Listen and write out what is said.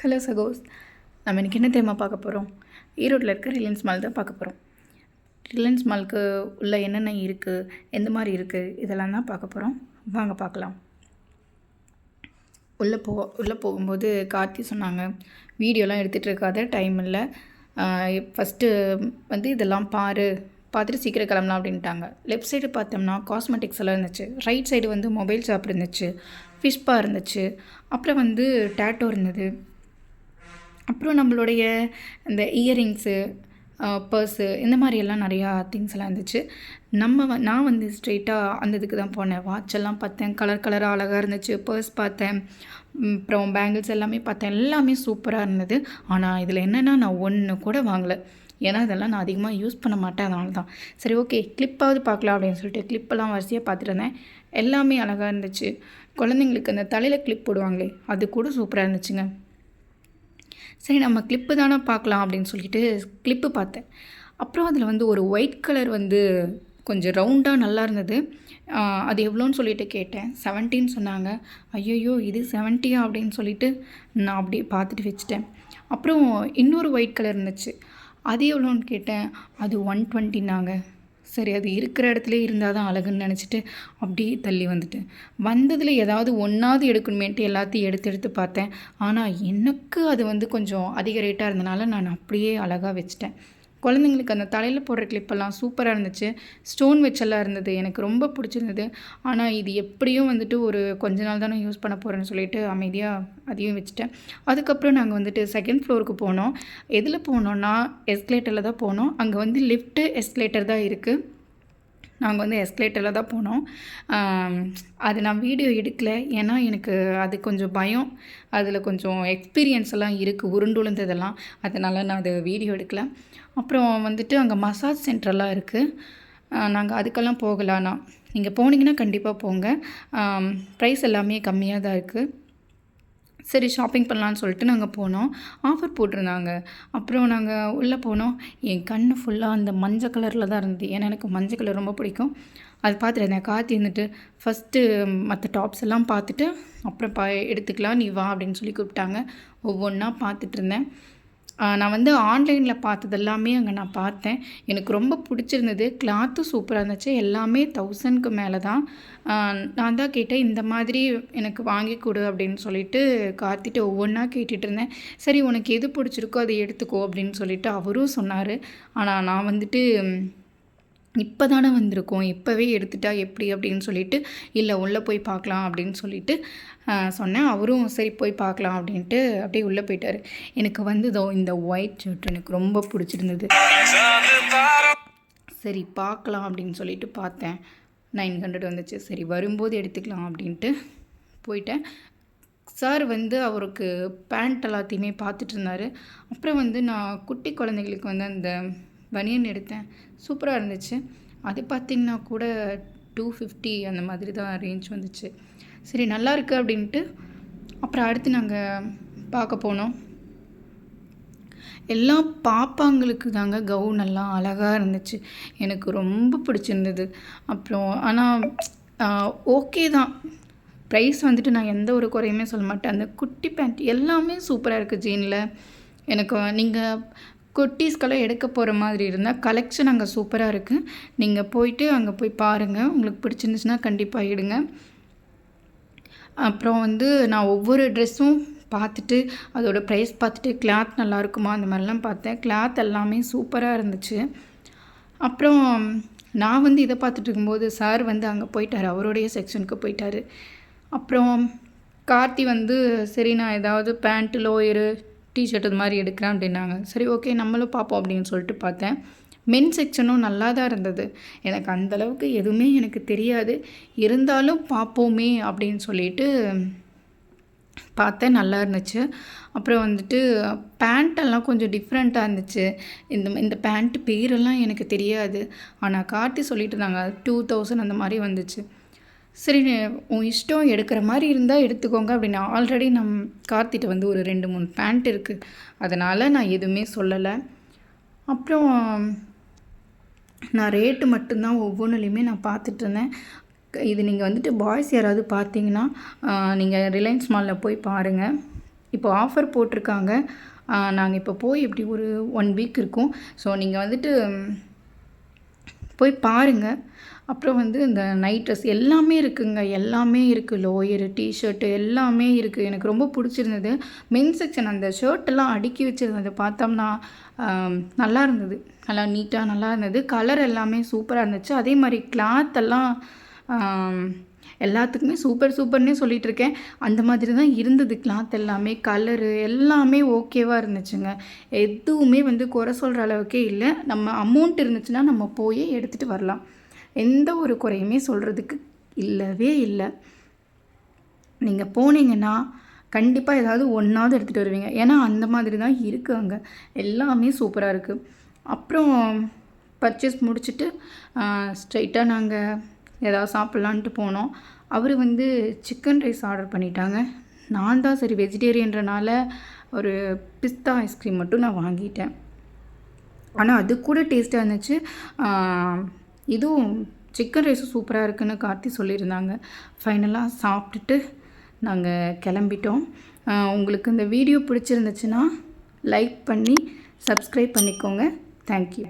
Hello சகோஸ், நம்ம இன்றைக்கி என்ன தெரியுமா பார்க்க போகிறோம்? ஈரோட்டில் இருக்க ரிலையன்ஸ் மால் தான் பார்க்க போகிறோம். ரிலையன்ஸ் மாலுக்கு உள்ளே என்னென்ன இருக்குது, எந்த மாதிரி இருக்குது, இதெல்லாம் தான் பார்க்க போகிறோம். வாங்க பார்க்கலாம். உள்ளே போகும்போது கார்த்தி சொன்னாங்க, வீடியோலாம் எடுத்துகிட்டு இருக்காத, டைம் இல்லை, ஃபஸ்ட்டு வந்து இதெல்லாம் பார்த்துட்டு சீக்கிரம் கிளம்பலாம் அப்படின்ட்டாங்க. லெஃப்ட் சைடு பார்த்தோம்னா காஸ்மெட்டிக்ஸ் எல்லாம் இருந்துச்சு. ரைட் சைடு வந்து மொபைல் ஷாப் இருந்துச்சு, ஃபிஷ்பா இருந்துச்சு, அப்புறம் வந்து டேட்டோ இருந்தது, அப்புறம் நம்மளுடைய இந்த இயரிங்ஸு, பர்ஸு, இந்த மாதிரியெல்லாம் நிறையா திங்ஸ் எல்லாம் இருந்துச்சு. நான் வந்து ஸ்ட்ரெயிட்டாக அந்த இதுக்கு தான் போனேன். வாட்செல்லாம் பார்த்தேன், கலர் கலராக அழகாக இருந்துச்சு. பர்ஸ் பார்த்தேன், அப்புறம் பேங்கிள்ஸ் எல்லாமே பார்த்தேன். எல்லாமே சூப்பராக இருந்தது. ஆனால் இதில் என்னென்னா, நான் ஒன்று கூட வாங்கலை. ஏன்னா இதெல்லாம் நான் அதிகமாக யூஸ் பண்ண மாட்டேன், அதனால தான். சரி, ஓகே, கிளிப்பாவது பார்க்கலாம் அப்படின்னு சொல்லிட்டு கிளிப்பெல்லாம் வரிசையாக பார்த்துட்டு இருந்தேன். எல்லாமே அழகாக இருந்துச்சு. குழந்தைங்களுக்கு அந்த தலையில் கிளிப் போடுவாங்களே, அது கூட சூப்பராக இருந்துச்சுங்க. சரி, நம்ம கிளிப்பு தானே பார்க்கலாம் அப்படின்னு சொல்லிட்டு கிளிப்பு பார்த்தேன். அப்புறம் அதில் வந்து ஒரு ஒயிட் கலர் வந்து கொஞ்சம் ரவுண்டாக நல்லா இருந்தது. அது எவ்வளோன்னு சொல்லிட்டு கேட்டேன். 70 சொன்னாங்க. ஐயோ, இது 70 அப்படின்னு சொல்லிட்டு நான் அப்படியே பார்த்துட்டு வச்சுட்டேன். அப்புறம் இன்னொரு ஒயிட் கலர் இருந்துச்சு. அது எவ்வளோன்னு கேட்டேன். அது 120நாங்க. சரி, அது இருக்கிற இடத்துல இருந்தால் தான் அழகுன்னு நினச்சிட்டு அப்படியே தள்ளி வந்துட்டேன். வந்ததில் ஏதாவது ஒன்றாவது எடுக்கணுமேன்ட்டு எல்லாத்தையும் எடுத்து பார்த்தேன். ஆனால் எனக்கு அது வந்து கொஞ்சம் அதிக ரேட்டாக இருந்தனால நான் அப்படியே அழகாக வச்சுட்டேன். குழந்தைங்களுக்கு அந்த தலையில் போடுற கிளிப்பெல்லாம் சூப்பராக இருந்துச்சு. ஸ்டோன் வச்செல்லாம் இருந்தது, எனக்கு ரொம்ப பிடிச்சிருந்தது. ஆனால் இது எப்படியும் வந்துட்டு ஒரு கொஞ்ச நாள் தானே யூஸ் பண்ண போகிறேன்னு சொல்லிட்டு அமைதியாக அதையும் வச்சுட்டேன். அதுக்கப்புறம் நாங்கள் வந்துட்டு செகண்ட் ஃப்ளோருக்கு போனோம். எதில் போனோன்னா எஸ்கலேட்டரில் தான் போனோம். அங்கே வந்து லிஃப்ட்டு எஸ்கலேட்டர் தான் இருக்குது. நாங்கள் வந்து எஸ்கலேட்டரில் தான் போனோம். அது நான் வீடியோ எடுக்கலை, ஏன்னா எனக்கு அது கொஞ்சம் பயம். அதில் கொஞ்சம் எக்ஸ்பீரியன்ஸ் எல்லாம் இருக்குது, உருண்டுழுந்ததெல்லாம். அதனால் நான் அது வீடியோ எடுக்கலை. அப்புறம் வந்துட்டு அங்கே மசாஜ் சென்டரெல்லாம் இருக்குது. நாங்கள் அதுக்கெல்லாம் போகலான்னா, நீங்கள் போனீங்கன்னா கண்டிப்பாக போங்க. ப்ரைஸ் எல்லாமே கம்மியாக தான் இருக்குது. சரி, ஷாப்பிங் பண்ணலான்னு சொல்லிட்டு நாங்கள் போனோம். ஆஃபர் போட்டிருந்தாங்க. அப்புறம் நாங்கள் உள்ளே போனோம். என் கண் ஃபுல்லாக அந்த மஞ்சள் கலரில் தான் இருந்தது. ஏன்னா எனக்கு மஞ்சள் கலர் ரொம்ப பிடிக்கும். அது பார்த்துட்டு இருந்தேன். கார்த்தி இருந்துட்டு ஃபஸ்ட்டு மற்ற டாப்ஸ் எல்லாம் பார்த்துட்டு அப்புறம் எடுத்துக்கலாம், நீ வா அப்படின்னு சொல்லி கூப்பிட்டாங்க. ஒவ்வொன்றா பார்த்துட்டு இருந்தேன். நான் வந்து ஆன்லைனில் பார்த்தது எல்லாமே அங்கே நான் பார்த்தேன். எனக்கு ரொம்ப பிடிச்சிருந்தது. கிளாத்தும் சூப்பராக இருந்துச்சு. எல்லாமே 1000க்கு மேலே தான். நான் தான் கேட்டேன், இந்த மாதிரி எனக்கு வாங்கி கொடு அப்படின்னு சொல்லிட்டு கார்த்திட்ட ஒவ்வொன்றா கேட்டுட்டு இருந்தேன். சரி, உனக்கு எது பிடிச்சிருக்கோ அதை எடுத்துக்கோ அப்படின்னு சொல்லிட்டு அவரும் சொன்னார். ஆனால் நான் வந்துட்டு இப்போ தானே வந்திருக்கோம், இப்போவே எடுத்துட்டா எப்படி அப்படின்னு சொல்லிட்டு, இல்லை உள்ளே போய் பார்க்கலாம் அப்படின்னு சொல்லிட்டு சொன்னேன். அவரும் சரி போய் பார்க்கலாம் அப்படின்ட்டு அப்படியே உள்ளே போயிட்டார். எனக்கு வந்து இந்த ஒயிட் ஷர்ட் எனக்கு ரொம்ப பிடிச்சிருந்தது. சரி பார்க்கலாம் அப்படின்னு சொல்லிட்டு பார்த்தேன். 900 வந்துச்சு. சரி, வரும்போது எடுத்துக்கலாம் அப்படின்ட்டு போயிட்டேன். சார் வந்து அவருக்கு பேண்ட் எல்லாத்தையுமே பார்த்துட்டு இருந்தார். அப்புறம் வந்து நான் குட்டி குழந்தைங்களுக்கு வந்து அந்த பனியன் எடுத்தேன். சூப்பராக இருந்துச்சு. அது பார்த்திங்கன்னா கூட 250 அந்த மாதிரி தான் ரேஞ்ச் வந்துச்சு. சரி, நல்லா இருக்குது அப்படின்ட்டு அப்புறம் அடுத்து நாங்கள் பார்க்க போனோம். எல்லாம் பாப்பாங்களுக்கு தாங்க கவுன் எல்லாம் அழகாக இருந்துச்சு. எனக்கு ரொம்ப பிடிச்சிருந்தது. அப்புறம் ஆனால் ஓகே தான். ப்ரைஸ் வந்துட்டு நான் எந்த ஒரு குறையுமே சொல்ல மாட்டேன். அந்த குட்டி பேண்ட் எல்லாமே சூப்பராக இருக்குது ஜீனில். எனக்கு நீங்கள் குட்டீஸ்க்கெல்லாம் எடுக்க போகிற மாதிரி இருந்தால் கலெக்ஷன் அங்கே சூப்பராக இருக்குது. நீங்கள் போயிட்டு அங்கே போய் பாருங்கள். உங்களுக்கு பிடிச்சிருந்துச்சுன்னா கண்டிப்பாக எடுங்க. அப்புறம் வந்து நான் ஒவ்வொரு ட்ரெஸ்ஸும் பார்த்துட்டு அதோடய ப்ரைஸ் பார்த்துட்டு கிளாத் நல்லா இருக்குமா அந்த மாதிரிலாம் பார்த்தேன். கிளாத் எல்லாமே சூப்பராக இருந்துச்சு. அப்புறம் நான் வந்து இதை பார்த்துட்டு இருக்கும்போது சார் வந்து அங்கே போயிட்டார், அவருடைய செக்ஷனுக்கு போயிட்டார். அப்புறம் கார்த்தி வந்து சரி, நான் ஏதாவது பேண்ட்டு, லோயரு, டிஷர்ட் இது மாதிரி எடுக்கிறேன் அப்படின்னாங்க. சரி, ஓகே, நம்மளும் பார்ப்போம் அப்படின்னு சொல்லிட்டு பார்த்தேன். மென் செக்ஷனும் நல்லா தான் இருந்தது. எனக்கு அந்தளவுக்கு எதுவுமே எனக்கு தெரியாது, இருந்தாலும் பார்ப்போமே அப்படின்னு சொல்லிட்டு பார்த்தேன். நல்லா இருந்துச்சு. அப்புறம் வந்துட்டு பேண்ட்டெல்லாம் கொஞ்சம் டிஃப்ரெண்ட்டாக இருந்துச்சு. இந்த பேண்ட்டு பேரெல்லாம் எனக்கு தெரியாது. ஆனால் கார்த்தி சொல்லிட்டு இருந்தாங்க 2000 அந்த மாதிரி வந்துச்சு. சரி, உன் இஷ்டம், எடுக்கிற மாதிரி இருந்தால் எடுத்துக்கோங்க அப்படின்னு. ஆல்ரெடி கார்த்திட்ட வந்து ஒரு 2-3 பேண்ட் இருக்குது, அதனால் நான் எதுவுமே சொல்லலை. அப்புறம் நான் ரேட்டு மட்டும்தான் ஒவ்வொன்றுலையுமே நான் பார்த்துட்ருந்தேன். இது நீங்கள் வந்துட்டு பாய்ஸ் யாராவது பார்த்தீங்கன்னா நீங்கள் ரிலையன்ஸ் மாலில் போய் பாருங்கள். இப்போ ஆஃபர் போட்டிருக்காங்க. நாங்கள் இப்போ போய் எப்படி ஒரு 1 வீக் இருக்கும். ஸோ நீங்கள் வந்துட்டு போய் பாருங்கள். அப்புறம் வந்து இந்த நைட் ட்ரெஸ் எல்லாமே இருக்குங்க. எல்லாமே இருக்குது. லோயரு, டிஷர்ட்டு எல்லாமே இருக்குது. எனக்கு ரொம்ப பிடிச்சிருந்தது. மென்ஸ் செக்ஷன் அந்த ஷர்ட்டெல்லாம் அடுக்கி வச்சிருந்தது பார்த்தோம்னா நல்லா இருந்தது. நல்லா நீட்டாக நல்லா இருந்தது. கலர் எல்லாமே சூப்பராக இருந்துச்சு. அதே மாதிரி கிளாத்தெல்லாம் எல்லாத்துக்குமே சூப்பர் சூப்பர்னே சொல்லிகிட்ருக்கேன். அந்த மாதிரி தான் இருந்தது. கிளாத் எல்லாமே கலரு எல்லாமே ஓகேவாக இருந்துச்சுங்க. எதுவுமே வந்து குறை சொல்கிற அளவுக்கே இல்லை. நம்ம அமௌண்ட் இருந்துச்சுன்னா நம்ம போய் எடுத்துகிட்டு வரலாம். எந்த ஒரு குறையுமே சொல்கிறதுக்கு இல்லவே இல்லை. நீங்கள் போனீங்கன்னா கண்டிப்பாக ஏதாவது ஒன்றாவது எடுத்துகிட்டு வருவீங்க. ஏன்னா அந்த மாதிரி தான் இருக்குது அங்கே. எல்லாமே சூப்பராக இருக்குது. அப்புறம் பர்ச்சேஸ் முடிச்சுட்டு ஸ்ட்ரைட்டாக நாங்கள் ஏதாவது சாப்பிட்லான்ட்டு போனோம். அவர் வந்து சிக்கன் ரைஸ் ஆர்டர் பண்ணிட்டாங்க. நான் தான் சரி வெஜிடேரியன்றனால ஒரு பிஸ்தா ஐஸ்கிரீம் மட்டும் நான் வாங்கிட்டேன். ஆனால் அது கூட டேஸ்ட்டாக இருந்துச்சு. இதுவும் சிக்கன் ரைஸும் சூப்பராக இருக்குதுன்னு கார்த்தி சொல்லியிருந்தாங்க. ஃபைனலாக சாப்பிட்டுட்டு நாங்கள் கிளம்பிட்டோம். உங்களுக்கு இந்த வீடியோ பிடிச்சிருந்துச்சுன்னா லைக் பண்ணி சப்ஸ்கிரைப் பண்ணிக்கோங்க. தேங்க்யூ.